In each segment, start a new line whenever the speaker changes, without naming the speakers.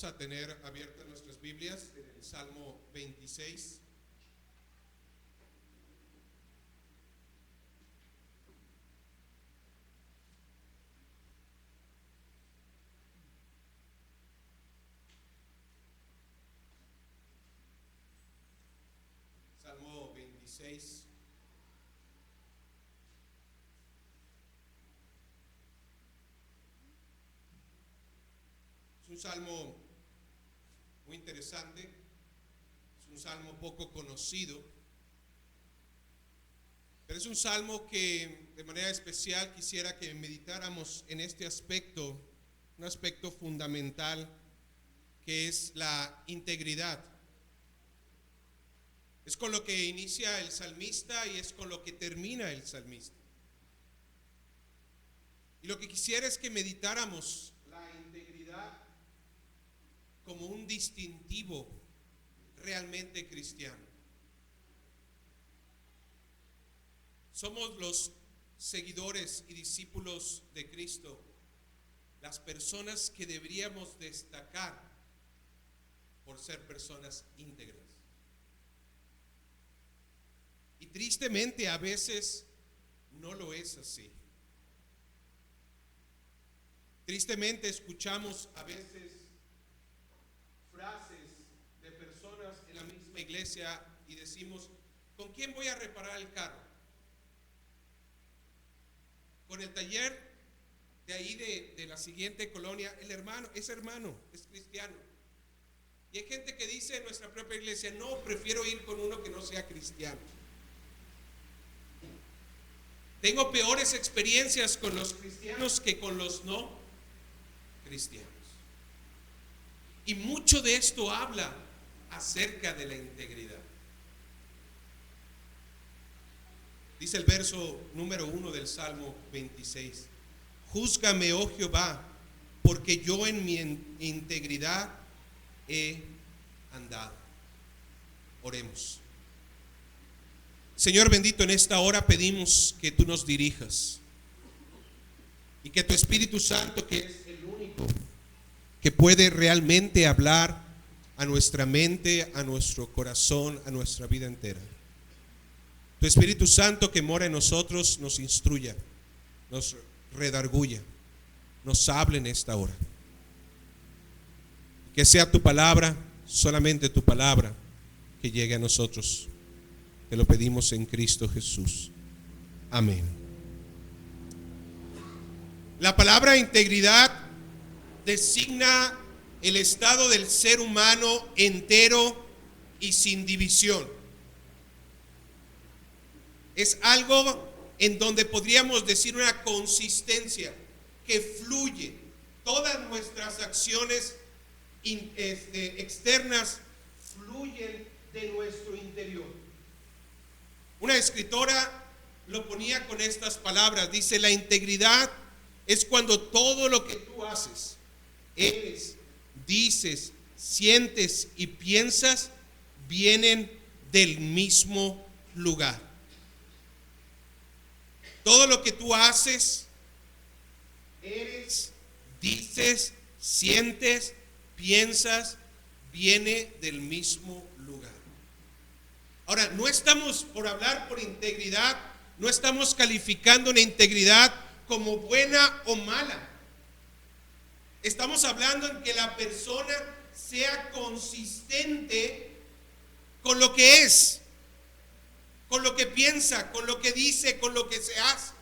Vamos a tener abiertas nuestras Biblias en el Salmo 26. Salmo 26. Es un salmo muy interesante, es un salmo poco conocido, pero es un salmo que de manera especial quisiera que meditáramos en este aspecto, un aspecto fundamental que es la integridad. Es con lo que inicia el salmista y es con lo que termina el salmista. Y lo que quisiera es que meditáramos la integridad como un distintivo realmente cristiano. Somos los seguidores y discípulos de Cristo, las personas que deberíamos destacar por ser personas íntegras. Y tristemente a veces no lo es así. Tristemente escuchamos a veces frases de personas en la misma iglesia y decimos: ¿con quién voy a reparar el carro? Con el taller de ahí de la siguiente colonia. El hermano es cristiano. Y hay gente que dice en nuestra propia iglesia: no, prefiero ir con uno que no sea cristiano. Tengo peores experiencias con los cristianos que con los no cristianos. Y mucho de esto habla acerca de la integridad. Dice el verso número 1 del Salmo 26: Júzgame, oh Jehová, porque yo en mi integridad he andado. Oremos. Señor bendito, en esta hora pedimos que tú nos dirijas y que tu Espíritu Santo, que es el único que puede realmente hablar a nuestra mente, a nuestro corazón, a nuestra vida entera. Tu Espíritu Santo que mora en nosotros nos instruya, nos redarguya, nos hable en esta hora. Que sea tu palabra, solamente tu palabra, que llegue a nosotros. Te lo pedimos en Cristo Jesús. Amén. La palabra integridad designa el estado del ser humano entero y sin división. Es algo en donde podríamos decir una consistencia que fluye. Todas nuestras acciones externas fluyen de nuestro interior. Una escritora lo ponía con estas palabras. Dice: la integridad es cuando todo lo que tú haces, eres, dices, sientes y piensas vienen del mismo lugar. Todo lo que tú haces, eres, dices, sientes, piensas, viene del mismo lugar. Ahora, no estamos, por hablar por integridad, no estamos calificando una integridad como buena o mala. Estamos hablando en que la persona sea consistente con lo que es, con lo que piensa, con lo que dice, con lo que se hace.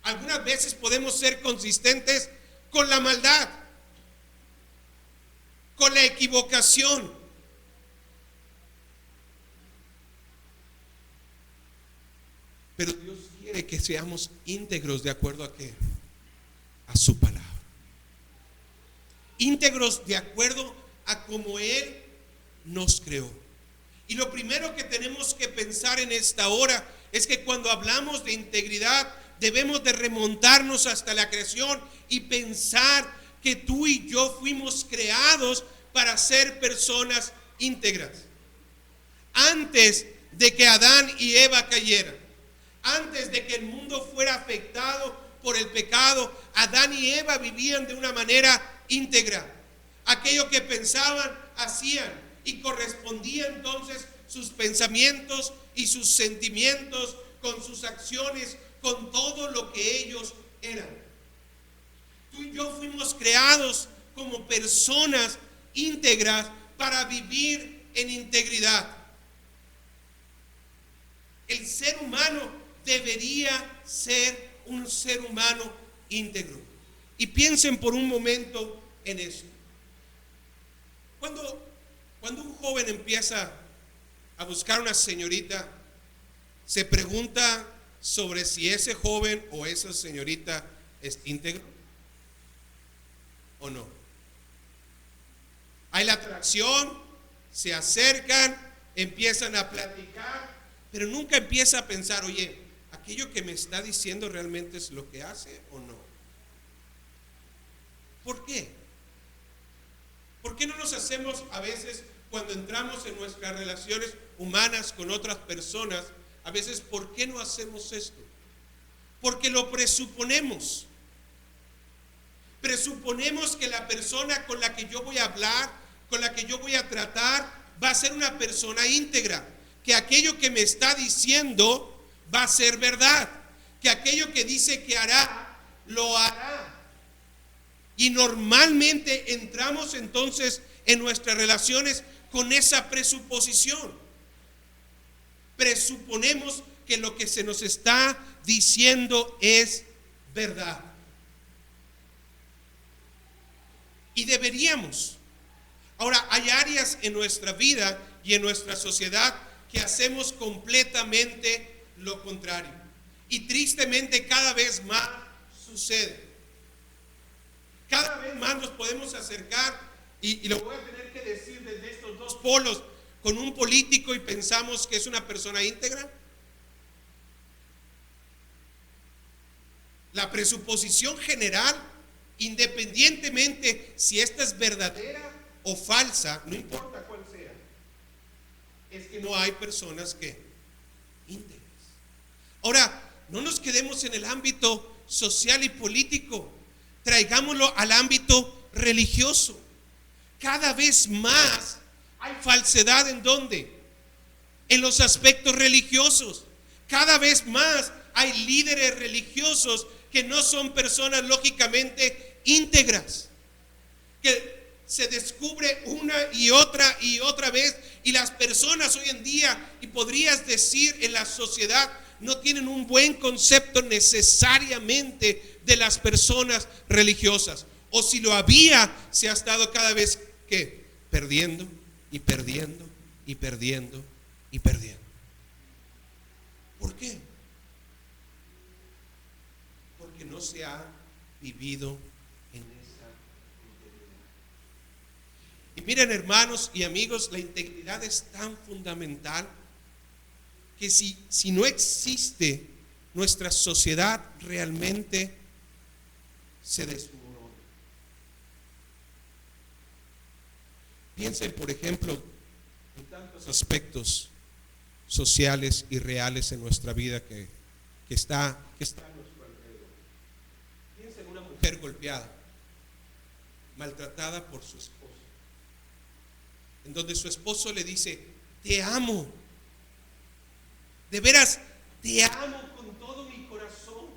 Algunas veces podemos ser consistentes con la maldad, con la equivocación. Pero Dios quiere que seamos íntegros de acuerdo a ¿qué? A su palabra. Íntegros de acuerdo a como Él nos creó. Y lo primero que tenemos que pensar en esta hora es que cuando hablamos de integridad debemos de remontarnos hasta la creación y pensar que tú y yo fuimos creados para ser personas íntegras. Antes de que Adán y Eva cayeran, antes de que el mundo fuera afectado por el pecado, Adán y Eva vivían de una manera íntegra. Aquello que pensaban, hacían, y correspondía entonces sus pensamientos y sus sentimientos con sus acciones, con todo lo que ellos eran. Tú y yo fuimos creados como personas íntegras para vivir en integridad. El ser humano debería ser un ser humano íntegro. Y piensen por un momento en eso. Cuando un joven empieza a buscar una señorita, se pregunta sobre si ese joven o esa señorita es íntegro o no. Hay la atracción, se acercan, empiezan a platicar, pero nunca empieza a pensar, oye, ¿aquello que me está diciendo realmente es lo que hace o no? ¿Por qué? ¿Por qué no nos hacemos a veces, cuando entramos en nuestras relaciones humanas con otras personas, a veces, ¿por qué no hacemos esto? Porque lo presuponemos. Presuponemos que la persona con la que yo voy a hablar, con la que yo voy a tratar, va a ser una persona íntegra. Que aquello que me está diciendo va a ser verdad. Que aquello que dice que hará, lo hará. Y normalmente entramos entonces en nuestras relaciones con esa presuposición. Presuponemos que lo que se nos está diciendo es verdad. Y deberíamos. Ahora, hay áreas en nuestra vida y en nuestra sociedad que hacemos completamente lo contrario. Y tristemente cada vez más sucede. Cada vez más nos podemos acercar, y lo voy a tener que decir desde estos dos polos, con un político y pensamos que es una persona íntegra. La presuposición general, independientemente si esta es verdadera o falsa, no importa cuál sea, es que no hay personas que íntegras. Ahora, no nos quedemos en el ámbito social y político, traigámoslo al ámbito religioso. Cada vez más hay falsedad. ¿En dónde? En los aspectos religiosos. Cada vez más hay líderes religiosos que no son personas lógicamente íntegras, que se descubre una y otra vez, y las personas hoy en día, y podrías decir en la sociedad, no tienen un buen concepto necesariamente de las personas religiosas, o si lo había, se ha estado cada vez que perdiendo y perdiendo y perdiendo y perdiendo. ¿Por qué? Porque no se ha vivido en esa integridad. Y miren, hermanos y amigos, la integridad es tan fundamental que si no existe, nuestra sociedad realmente se desmorona. Piensen, por ejemplo, en tantos aspectos sociales y reales en nuestra vida que está a nuestro alrededor. Piensen en una mujer golpeada, maltratada por su esposo, en donde su esposo le dice: te amo, de veras te amo con todo mi corazón.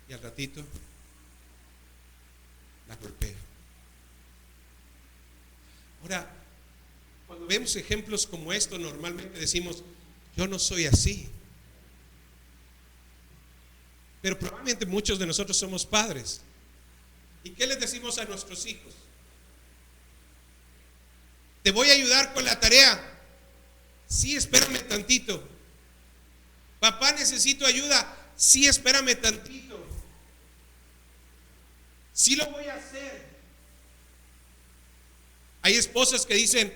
Y al ratito la golpea. Ahora, cuando vemos ejemplos como esto, normalmente decimos: yo no soy así. Pero probablemente muchos de nosotros somos padres. ¿Y qué les decimos a nuestros hijos? Te voy a ayudar con la tarea. Sí, espérame tantito. Papá, necesito ayuda. Sí, espérame tantito. Sí, lo voy a hacer. Hay esposas que dicen,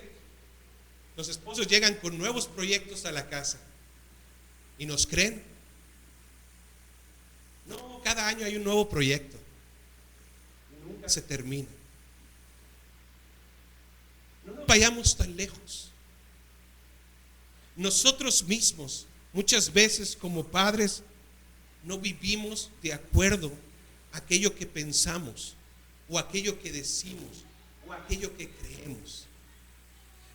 los esposos llegan con nuevos proyectos a la casa y nos creen. No, cada año hay un nuevo proyecto. Nunca se termina. No nos vayamos tan lejos. Nosotros mismos, muchas veces como padres, no vivimos de acuerdo aquello que pensamos, o aquello que decimos, o aquello que creemos.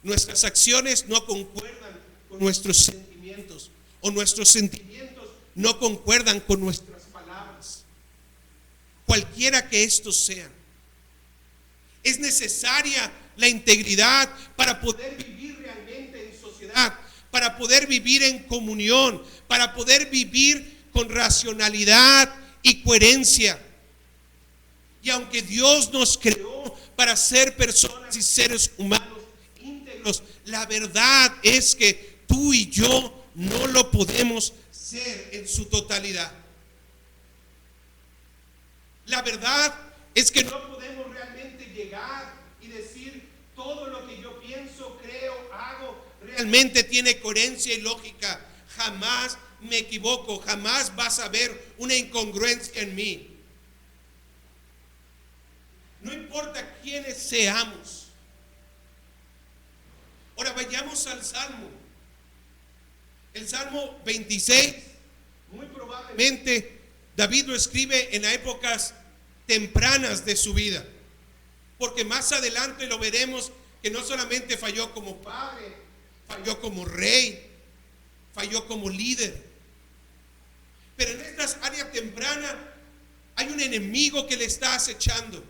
Nuestras acciones no concuerdan con nuestros sentimientos, o nuestros sentimientos no concuerdan con nuestras palabras. Cualquiera que estos sean. Es necesaria la integridad para poder vivir realmente en sociedad, para poder vivir en comunión, para poder vivir con racionalidad y coherencia. Y aunque Dios nos creó para ser personas y seres humanos íntegros, la verdad es que tú y yo no lo podemos ser en su totalidad. La verdad es que no podemos realmente llegar y decir todo lo que yo pienso, creo, hago, realmente tiene coherencia y lógica. Jamás me equivoco, jamás vas a ver una incongruencia en mí. No importa quiénes seamos. Ahora vayamos al Salmo. El Salmo 26, muy probablemente David lo escribe en épocas tempranas de su vida, porque más adelante lo veremos que no solamente falló como padre, falló como rey, falló como líder, pero en estas áreas tempranas hay un enemigo que le está acechando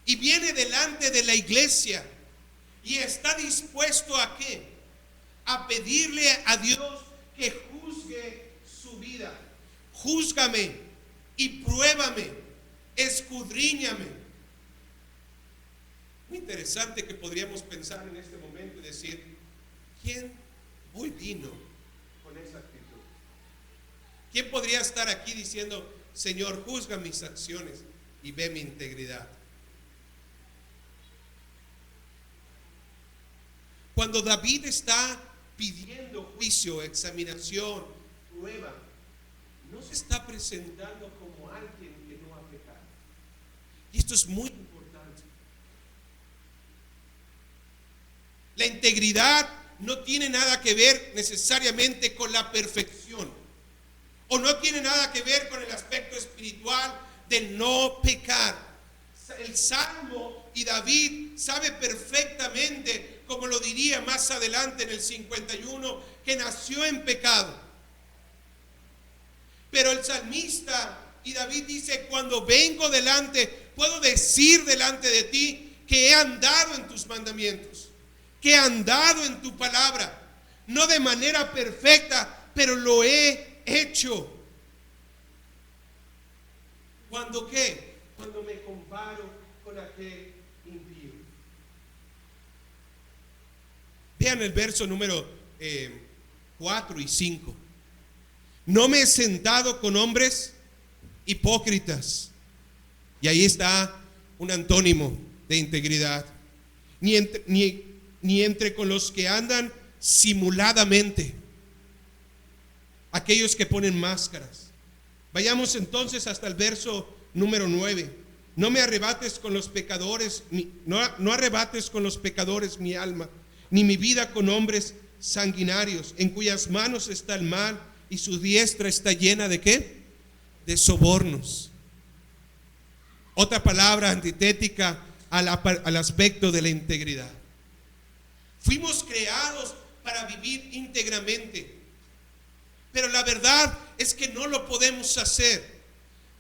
y viene delante de la iglesia y está dispuesto a ¿qué? A pedirle a Dios que juzgue su vida. Júzgame y pruébame, escudriñame. Muy interesante que podríamos pensar en este momento y decir, ¿quién hoy vino con esa actitud? ¿Quién podría estar aquí diciendo, Señor, juzga mis acciones y ve mi integridad? Cuando David está pidiendo juicio, examinación, prueba, no se está presentando como alguien que no ha pecado. Y esto es muy importante. La integridad no tiene nada que ver necesariamente con la perfección, o no tiene nada que ver con el aspecto espiritual de no pecar. El Salmo y David sabe perfectamente, como lo diría más adelante en el 51, que nació en pecado. Pero el salmista y David dice, cuando vengo delante, puedo decir delante de ti que he andado en tus mandamientos, que he andado en tu palabra, no de manera perfecta, pero lo he hecho. ¿Cuándo qué? Cuando me comparo con aquel impío. Vean el verso número 4 y 5. No me he sentado con hombres hipócritas. Y ahí está un antónimo de integridad. Ni entre con los que andan simuladamente, aquellos que ponen máscaras. Vayamos entonces hasta el verso número 9. No me arrebates con los pecadores, no arrebates con los pecadores mi alma, ni mi vida con hombres sanguinarios, en cuyas manos está el mal y su diestra está llena de ¿qué? De sobornos. Otra palabra antitética al aspecto de la integridad. Fuimos creados para vivir íntegramente, pero la verdad es que no lo podemos hacer.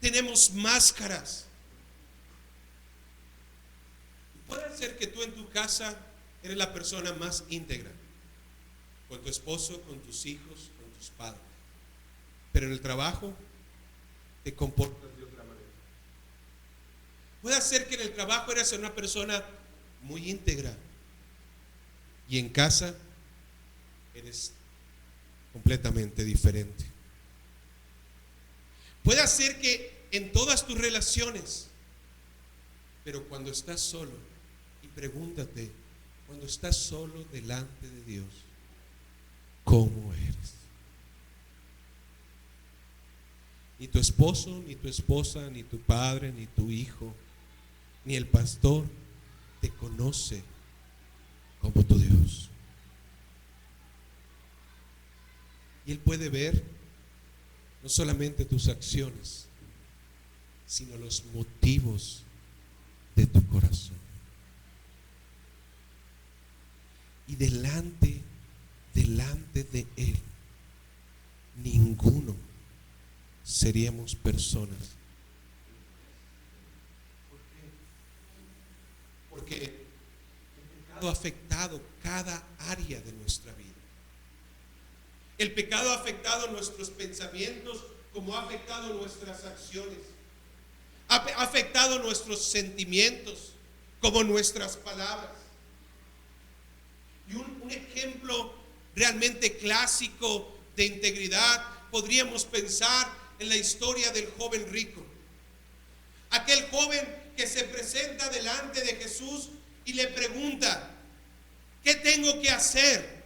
Tenemos máscaras. Puede ser que tú en tu casa eres la persona más íntegra, con tu esposo, con tus hijos, con tus padres, pero en el trabajo te comportas de otra manera. Puede ser que en el trabajo eres una persona muy íntegra y en casa eres completamente diferente. Puede ser que en todas tus relaciones, pero cuando estás solo, y pregúntate, cuando estás solo delante de Dios, ¿cómo eres? Ni tu esposo, ni tu esposa, ni tu padre, ni tu hijo, ni el pastor te conoce como tu Dios. Y Él puede ver no solamente tus acciones, sino los motivos de tu corazón. Y delante de Él, ninguno seríamos personas. Porque el pecado ha afectado cada área de nuestra vida. El pecado ha afectado nuestros pensamientos, como ha afectado nuestras acciones. Ha afectado nuestros sentimientos, como nuestras palabras. Y un ejemplo realmente clásico de integridad, podríamos pensar en la historia del joven rico. Aquel joven que se presenta delante de Jesús y le pregunta: ¿qué tengo que hacer?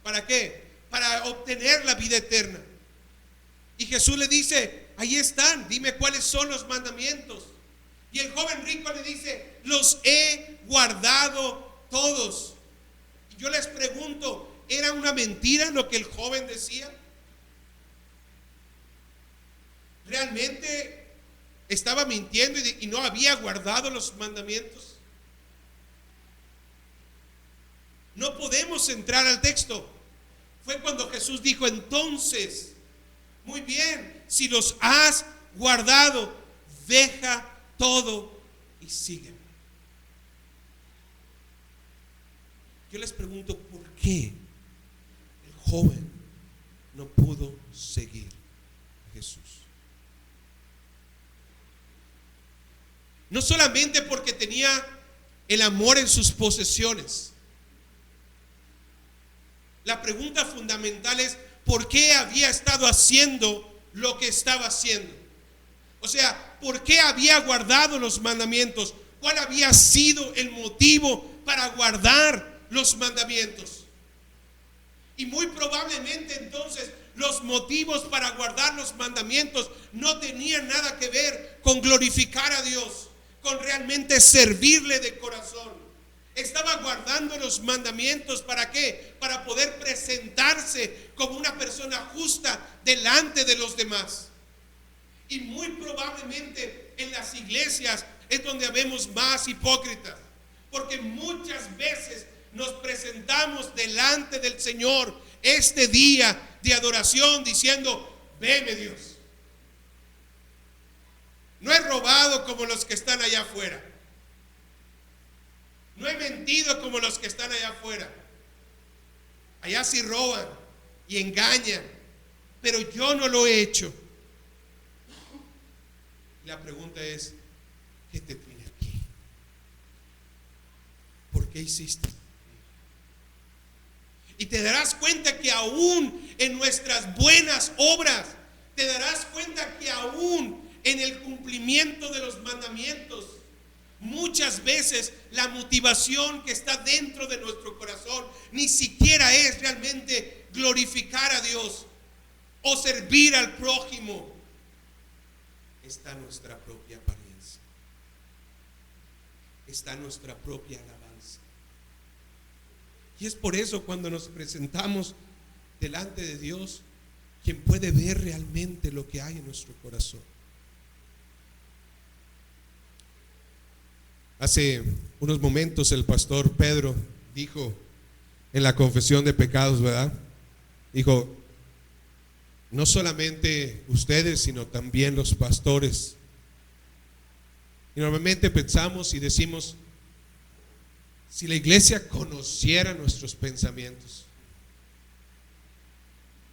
¿Para qué? Para obtener la vida eterna. Y Jesús le dice: ahí están, dime cuáles son los mandamientos. Y el joven rico le dice: los he guardado todos. Y yo les pregunto, ¿era una mentira lo que el joven decía? ¿Realmente estaba mintiendo y no había guardado los mandamientos? No podemos entrar al texto. Fue cuando Jesús dijo: entonces, muy bien, si los has guardado, deja todo y sígueme. Yo les pregunto, ¿por qué el joven no pudo seguir a Jesús? No solamente porque tenía el amor en sus posesiones. La pregunta fundamental es: ¿por qué había estado haciendo lo que estaba haciendo? O sea, ¿por qué había guardado los mandamientos? ¿Cuál había sido el motivo para guardar los mandamientos? Y muy probablemente entonces los motivos para guardar los mandamientos no tenían nada que ver con glorificar a Dios, con realmente servirle de corazón. Estaba guardando los mandamientos, ¿para qué? Para poder presentarse como una persona justa delante de los demás. Y muy probablemente en las iglesias es donde vemos más hipócritas, porque muchas veces nos presentamos delante del Señor este día de adoración diciendo: veme Dios, no he robado como los que están allá afuera, no he mentido como los que están allá afuera. Allá sí roban y engañan, pero yo no lo he hecho. La pregunta es: ¿qué te tiene aquí? ¿Por qué hiciste? Y te darás cuenta que aún en nuestras buenas obras, te darás cuenta que aún en el cumplimiento de los mandamientos, muchas veces la motivación que está dentro de nuestro corazón ni siquiera es realmente glorificar a Dios o servir al prójimo. Está nuestra propia apariencia, está nuestra propia alabanza. Y es por eso cuando nos presentamos delante de Dios, quien puede ver realmente lo que hay en nuestro corazón. Hace unos momentos el pastor Pedro dijo en la confesión de pecados, ¿verdad? Dijo: no solamente ustedes, sino también los pastores. Y normalmente pensamos y decimos: si la iglesia conociera nuestros pensamientos,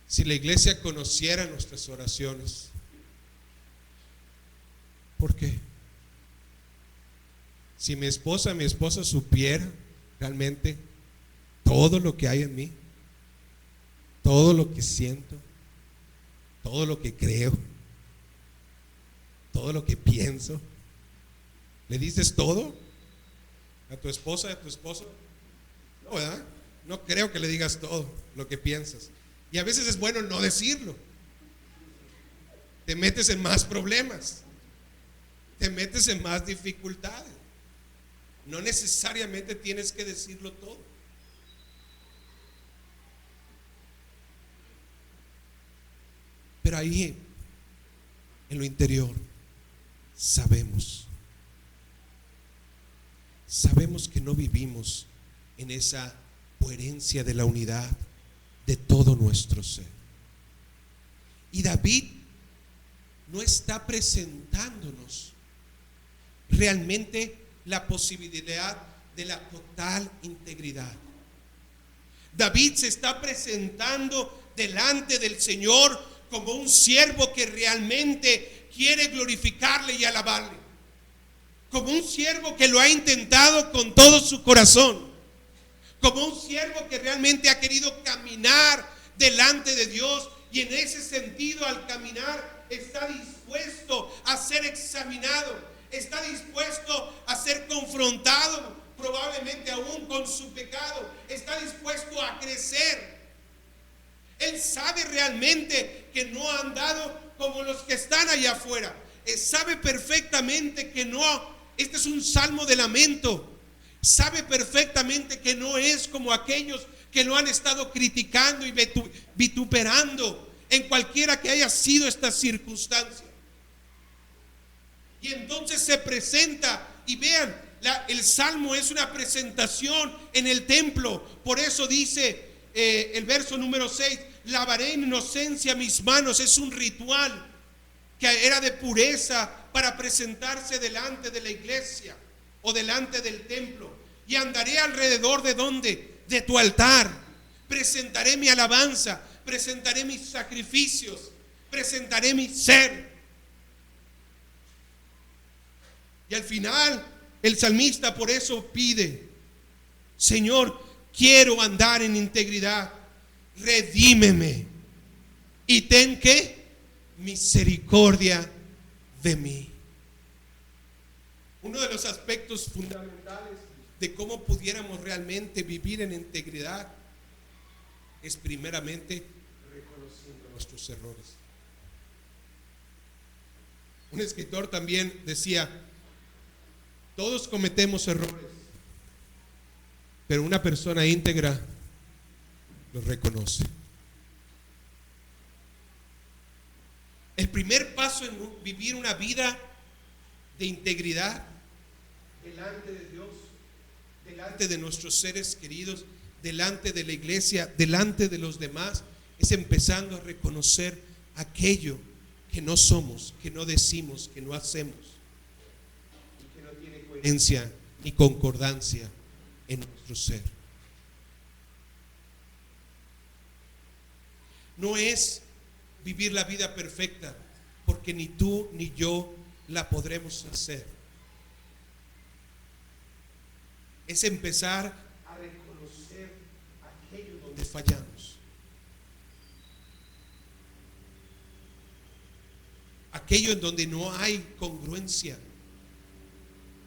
si la iglesia conociera nuestras oraciones. ¿Por qué? Si mi esposa supiera realmente todo lo que hay en mí, todo lo que siento, todo lo que creo, todo lo que pienso. ¿Le dices todo a tu esposa, a tu esposo? No, ¿verdad? No creo que le digas todo lo que piensas. Y a veces es bueno no decirlo. Te metes en más problemas, te metes en más dificultades. No necesariamente tienes que decirlo todo. Pero ahí, en lo interior, sabemos que no vivimos en esa coherencia de la unidad de todo nuestro ser. Y David no está presentándonos realmente la posibilidad de la total integridad. David se está presentando delante del Señor como un siervo que realmente quiere glorificarle y alabarle, como un siervo que lo ha intentado con todo su corazón, como un siervo que realmente ha querido caminar delante de Dios, y en ese sentido, al caminar, está dispuesto a ser examinado, está dispuesto a ser confrontado, probablemente aún con su pecado, está dispuesto a crecer. Él sabe realmente que no ha andado como los que están allá afuera. Él sabe perfectamente que no, este es un salmo de lamento. Sabe perfectamente que no es como aquellos que lo han estado criticando y vituperando en cualquiera que haya sido esta circunstancia. Y entonces se presenta, y vean, el salmo es una presentación en el templo. Por eso dice el verso número 6: lavaré en inocencia mis manos. Es un ritual que era de pureza para presentarse delante de la iglesia o delante del templo. Y andaré alrededor de ¿dónde? De tu altar. Presentaré mi alabanza, presentaré mis sacrificios, presentaré mi ser. Y al final el salmista por eso pide: Señor, quiero andar en integridad, redímeme y ten ¿qué? Misericordia de mí. Uno de los aspectos fundamentales de cómo pudiéramos realmente vivir en integridad es primeramente reconociendo nuestros errores. Un escritor también decía: todos cometemos errores, pero una persona íntegra los reconoce. El primer paso en vivir una vida de integridad delante de Dios, delante de nuestros seres queridos, delante de la iglesia, delante de los demás, es empezando a reconocer aquello que no somos, que no decimos, que no hacemos, y que no tiene coherencia ni concordancia en nuestro ser. No es vivir la vida perfecta, porque ni tú ni yo la podremos hacer. Es empezar a reconocer aquello donde fallamos, aquello en donde no hay congruencia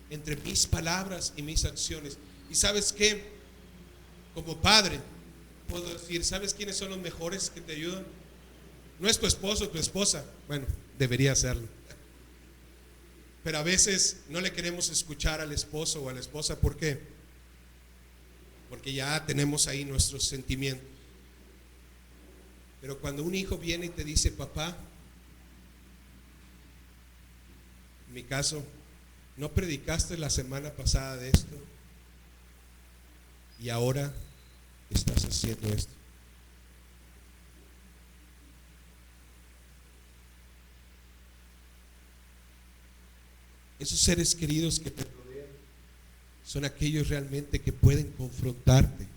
entre mis palabras y mis acciones. Y ¿sabes qué? Como padre puedo decir: ¿sabes quiénes son los mejores que te ayudan? No es tu esposo o tu esposa. Bueno, debería serlo. Pero a veces no le queremos escuchar al esposo o a la esposa. ¿Por qué? Porque ya tenemos ahí nuestros sentimientos. Pero cuando un hijo viene y te dice: papá, en mi caso, no predicaste la semana pasada de esto y ahora estás haciendo esto. Esos seres queridos que te rodean son aquellos realmente que pueden confrontarte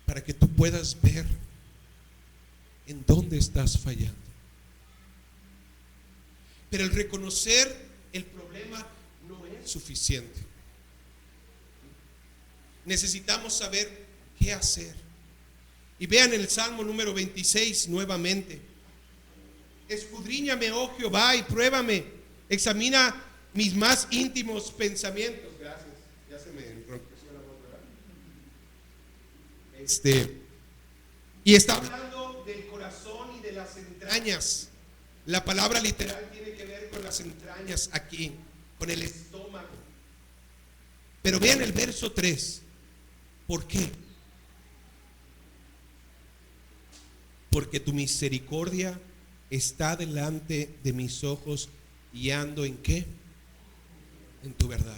para que tú puedas ver en dónde estás fallando. Pero el reconocer el problema no es suficiente. Necesitamos saber qué hacer. Y vean el Salmo número 26 nuevamente: escudriñame, oh Jehová, y pruébame, examina mis más íntimos pensamientos. Gracias, ya se me enrojeció la boca. Y está hablando del corazón y de las entrañas. La palabra literal tiene que ver con las entrañas aquí, con el estómago. Pero vean el verso 3. ¿Por qué? Porque tu misericordia está delante de mis ojos y ando ¿en qué? En tu verdad.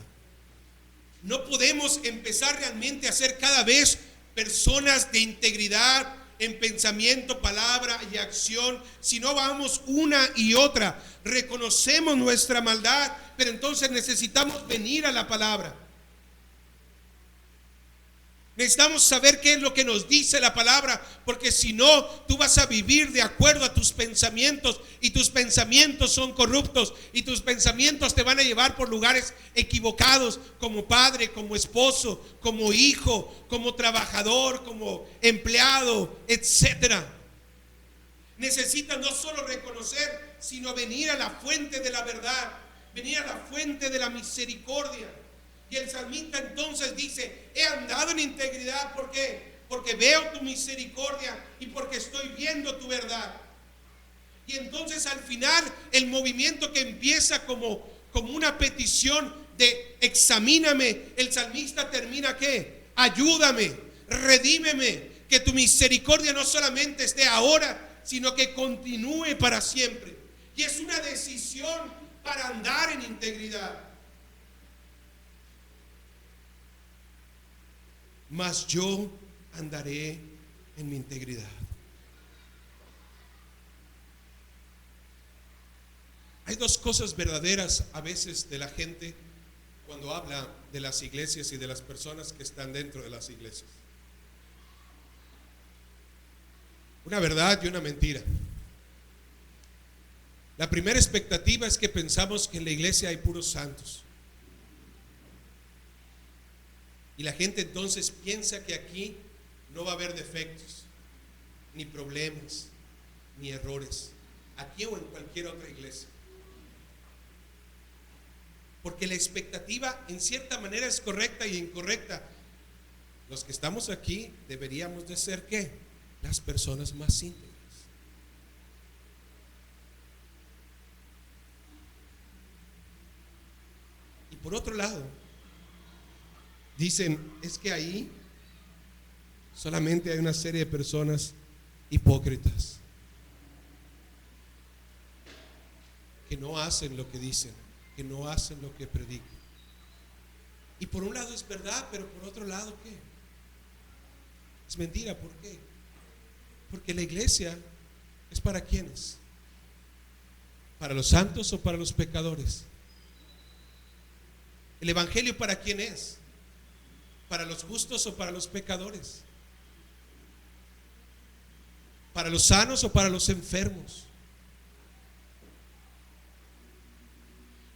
No podemos empezar realmente a ser cada vez personas de integridad en pensamiento, palabra y acción si no vamos una y otra. Reconocemos nuestra maldad, pero entonces necesitamos venir a la palabra. Necesitamos saber qué es lo que nos dice la palabra, porque si no, tú vas a vivir de acuerdo a tus pensamientos, y tus pensamientos son corruptos, y tus pensamientos te van a llevar por lugares equivocados, como padre, como esposo, como hijo, como trabajador, como empleado, etcétera. Necesitas no solo reconocer, sino venir a la fuente de la verdad, venir a la fuente de la misericordia. Y el salmista entonces dice: he andado en integridad. ¿Por qué? Porque veo tu misericordia y porque estoy viendo tu verdad. Y entonces al final el movimiento que empieza como una petición de examíname, el salmista termina ¿qué? Ayúdame, redímeme, que tu misericordia no solamente esté ahora, sino que continúe para siempre. Y es una decisión para andar en integridad. Mas yo andaré en mi integridad. Hay dos cosas verdaderas a veces de la gente cuando habla de las iglesias y de las personas que están dentro de las iglesias. Una verdad y una mentira. La primera expectativa es que pensamos que en la iglesia hay puros santos. Y la gente entonces piensa que aquí no va a haber defectos, ni problemas, ni errores, aquí o en cualquier otra iglesia. Porque la expectativa en cierta manera es correcta y incorrecta. Los que estamos aquí deberíamos de ser ¿qué? Las personas más íntegras. Y por otro lado, dicen, es que ahí solamente hay una serie de personas hipócritas que no hacen lo que dicen, que no hacen lo que predican. Y por un lado es verdad, pero por otro lado ¿qué? Es mentira. ¿Por qué? Porque la iglesia es para ¿quiénes? ¿Para los santos o para los pecadores? ¿El evangelio para quién es? ¿Para los justos o para los pecadores? ¿Para los sanos o para los enfermos?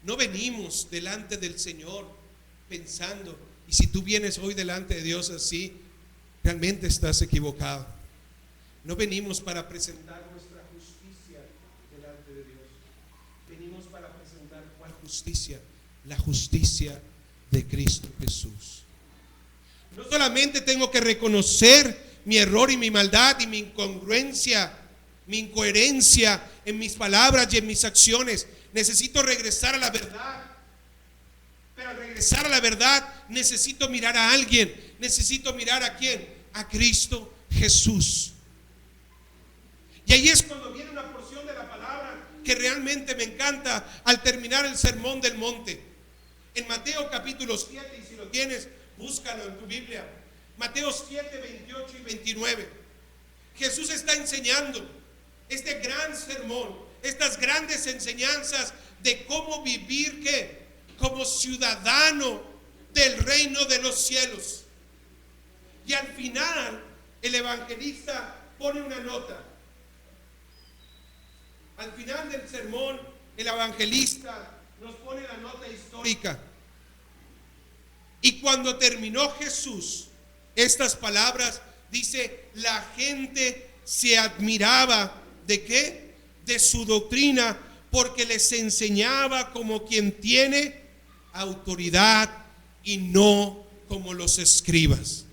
No venimos delante del Señor pensando, y si tú vienes hoy delante de Dios así, realmente estás equivocado. No venimos para presentar nuestra justicia delante de Dios. Venimos para presentar ¿cuál justicia? La justicia de Cristo Jesús. No solamente tengo que reconocer mi error y mi maldad y mi incongruencia, mi incoherencia en mis palabras y en mis acciones. Necesito regresar a la verdad. Pero al regresar a la verdad necesito mirar a alguien. Necesito mirar ¿a quién? A Cristo Jesús. Y ahí es cuando viene una porción de la palabra que realmente me encanta al terminar el sermón del monte. En Mateo capítulo 7, y si lo tienes, búscalo en tu Biblia. Mateo 7, 28 y 29. Jesús está enseñando este gran sermón, estas grandes enseñanzas de cómo vivir ¿qué? Como ciudadano del reino de los cielos. Y al final el evangelista pone una nota. Al final del sermón el evangelista nos pone la nota histórica. Y cuando terminó Jesús estas palabras, dice, la gente se admiraba ¿de qué? De su doctrina, porque les enseñaba como quien tiene autoridad y no como los escribas.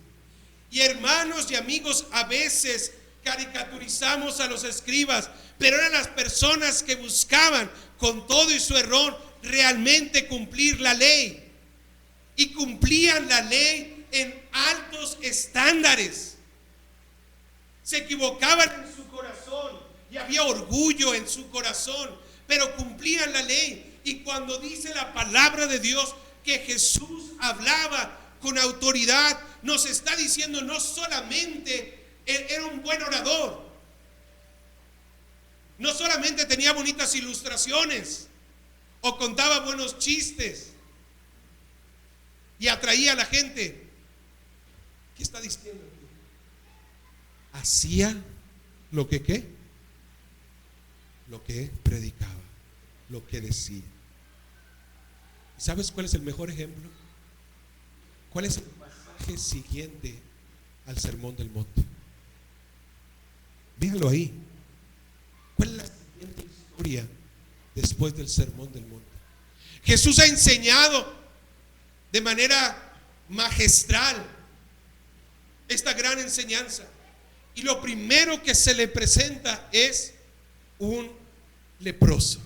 Y hermanos y amigos, a veces caricaturizamos a los escribas, pero eran las personas que buscaban con todo y su error realmente cumplir la ley. Y cumplían la ley en altos estándares. Se equivocaban en su corazón, y había orgullo en su corazón, pero cumplían la ley. Y cuando dice la palabra de Dios que Jesús hablaba con autoridad, nos está diciendo no solamente él era un buen orador, no solamente tenía bonitas ilustraciones o contaba buenos chistes y atraía a la gente. ¿Qué está diciendo aquí? Hacía lo que ¿qué? Lo que predicaba, lo que decía. ¿Sabes cuál es el mejor ejemplo? ¿Cuál es el pasaje siguiente al Sermón del Monte? Véanlo ahí. ¿Cuál es la siguiente historia después del Sermón del Monte? Jesús ha enseñado de manera magistral esta gran enseñanza, y lo primero que se le presenta es un leproso,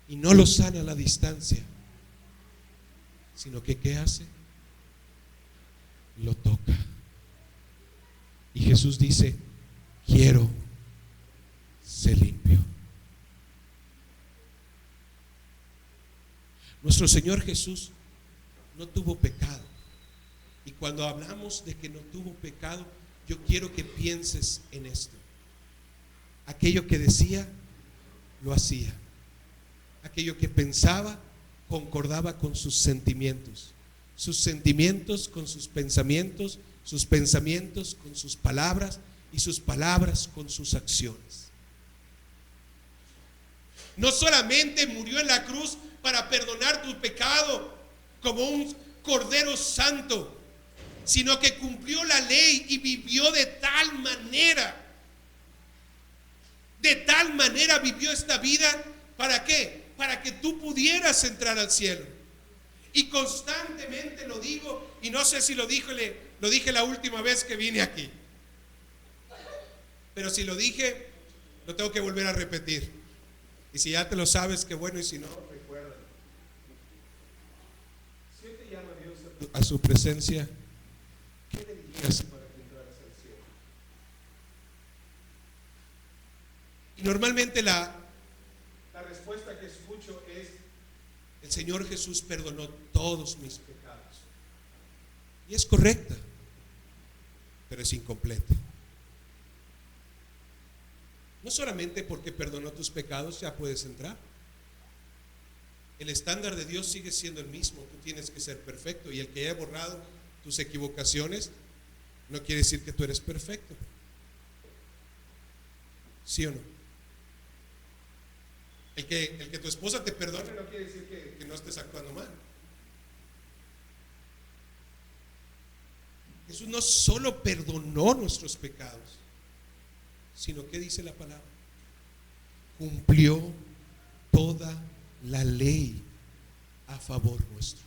y no lo sana a la distancia, sino que ¿qué hace? Lo toca. Y Jesús dice: quiero ser limpio. Nuestro Señor Jesús no tuvo pecado, y cuando hablamos de que no tuvo pecado, yo quiero que pienses en esto. Aquello que decía, lo hacía. Aquello que pensaba, concordaba con sus sentimientos. Sus sentimientos con sus pensamientos con sus palabras, y sus palabras con sus acciones. No solamente murió en la cruz para perdonar tu pecado como un cordero santo, sino que cumplió la ley y vivió de tal manera vivió esta vida. ¿Para qué? Para que tú pudieras entrar al cielo. Y constantemente lo digo, y no sé si lo dije la última vez que vine aquí, pero si lo dije, lo tengo que volver a repetir. Y si ya te lo sabes, qué bueno, y si no, recuerda. Si hoy te llama Dios a su presencia, ¿qué le dirías para que entraras al cielo? Y normalmente la respuesta que escucho es: el Señor Jesús perdonó todos mis pecados. Y es correcta, pero es incompleta. No solamente porque perdonó tus pecados ya puedes entrar. El estándar de Dios sigue siendo el mismo. Tú tienes que ser perfecto, y el que haya borrado tus equivocaciones no quiere decir que tú eres perfecto. ¿Sí o no? El que tu esposa te perdone no quiere decir que no estés actuando mal. Jesús no solo perdonó nuestros pecados, sino que dice la palabra: cumplió toda la ley a favor nuestro.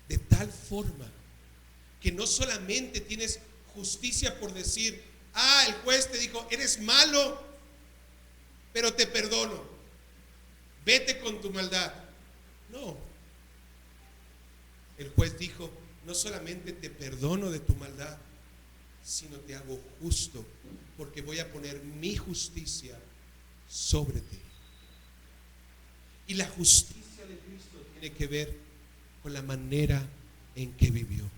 De tal forma que no solamente tienes justicia por decir: el juez te dijo, eres malo, pero te perdono, vete con tu maldad. No, el juez dijo: no solamente te perdono de tu maldad, sino te hago justo, porque voy a poner mi justicia sobre ti. Y la justicia de Cristo tiene que ver con la manera en que vivió.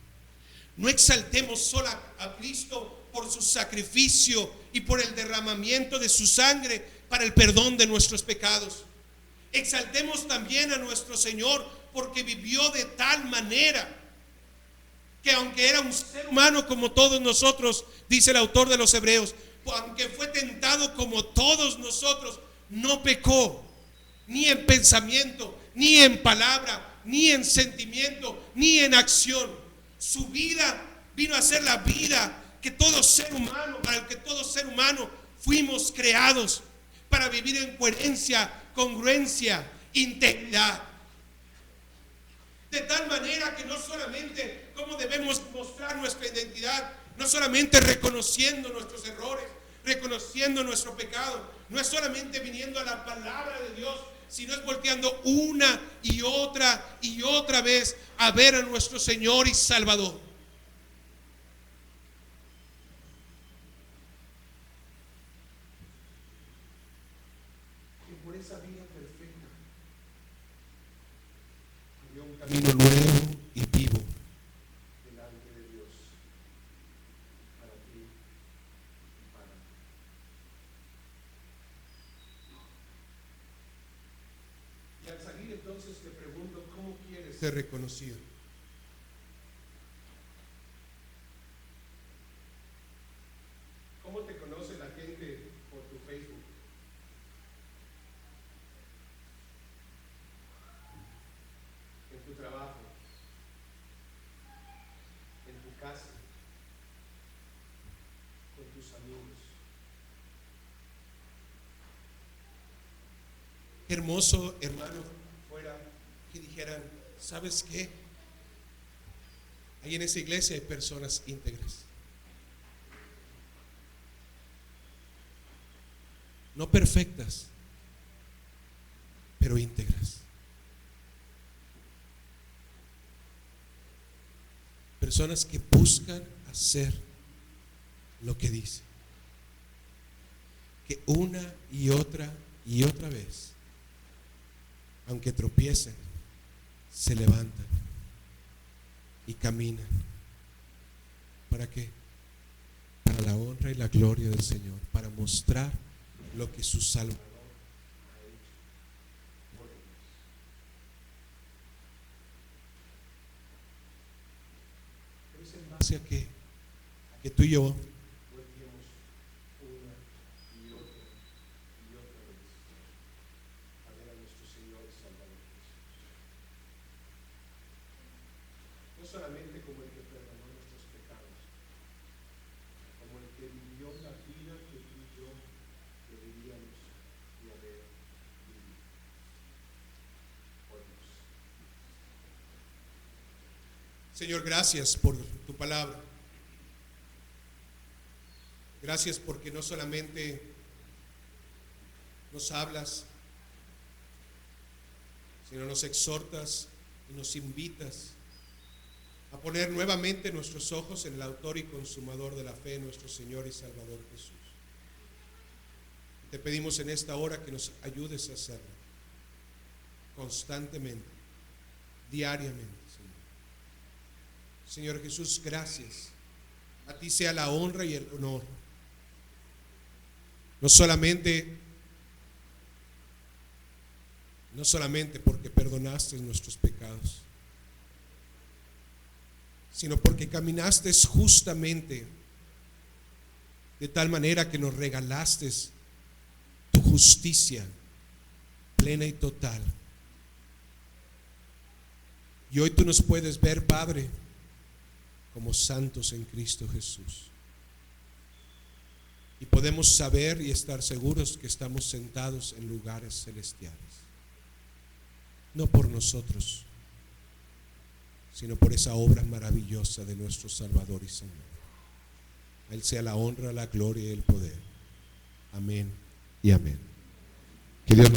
No exaltemos solo a Cristo por su sacrificio y por el derramamiento de su sangre para el perdón de nuestros pecados. Exaltemos también a nuestro Señor porque vivió de tal manera que, aunque era un ser humano como todos nosotros, dice el autor de los Hebreos, aunque fue tentado como todos nosotros, no pecó, ni en pensamiento, ni en palabra, ni en sentimiento, ni en acción. Su vida vino a ser la vida que todo ser humano, para el que todo ser humano fuimos creados, para vivir en coherencia, congruencia, integridad. De tal manera que no solamente cómo debemos mostrar nuestra identidad, no solamente reconociendo nuestros errores, reconociendo nuestro pecado, no es solamente viniendo a la palabra de Dios, sino es volteando una y otra vez a ver a nuestro Señor y Salvador. entonces te pregunto, ¿cómo quieres ser reconocido? ¿Cómo te conoce la gente por tu Facebook? En tu trabajo, en tu casa, con tus amigos. Qué hermoso, hermano, fuera que dijeran, ¿sabes qué? Ahí en esa iglesia hay personas íntegras. No perfectas, pero íntegras. Personas que buscan hacer lo que dice. Que una y otra vez, aunque tropiecen, se levantan y caminan. ¿Para qué? Para la honra y la gloria del Señor, para mostrar lo que su Salvador ha hecho por ellos. Pero es en base a qué? A que tú y yo volteemos una y otra vez a ver a nuestro Señor y Salvador Jesús. No solamente como el que perdonó nuestros pecados, como el que vivió la vida que tú y yo deberíamos de haber vivido por Dios. Señor, gracias por tu palabra. Gracias porque no solamente nos hablas, sino nos exhortas y nos invitas a poner nuevamente nuestros ojos en el autor y consumador de la fe, nuestro Señor y Salvador Jesús. Te pedimos en esta hora que nos ayudes a hacerlo constantemente, diariamente, Señor. Señor Jesús, gracias. A ti sea la honra y el honor. No solamente porque perdonaste nuestros pecados, sino porque caminaste justamente de tal manera que nos regalaste tu justicia plena y total. Y hoy tú nos puedes ver, Padre, como santos en Cristo Jesús. Y podemos saber y estar seguros que estamos sentados en lugares celestiales. No por nosotros, sino por esa obra maravillosa de nuestro Salvador y Señor. A Él sea la honra, la gloria y el poder. Amén y amén. Que Dios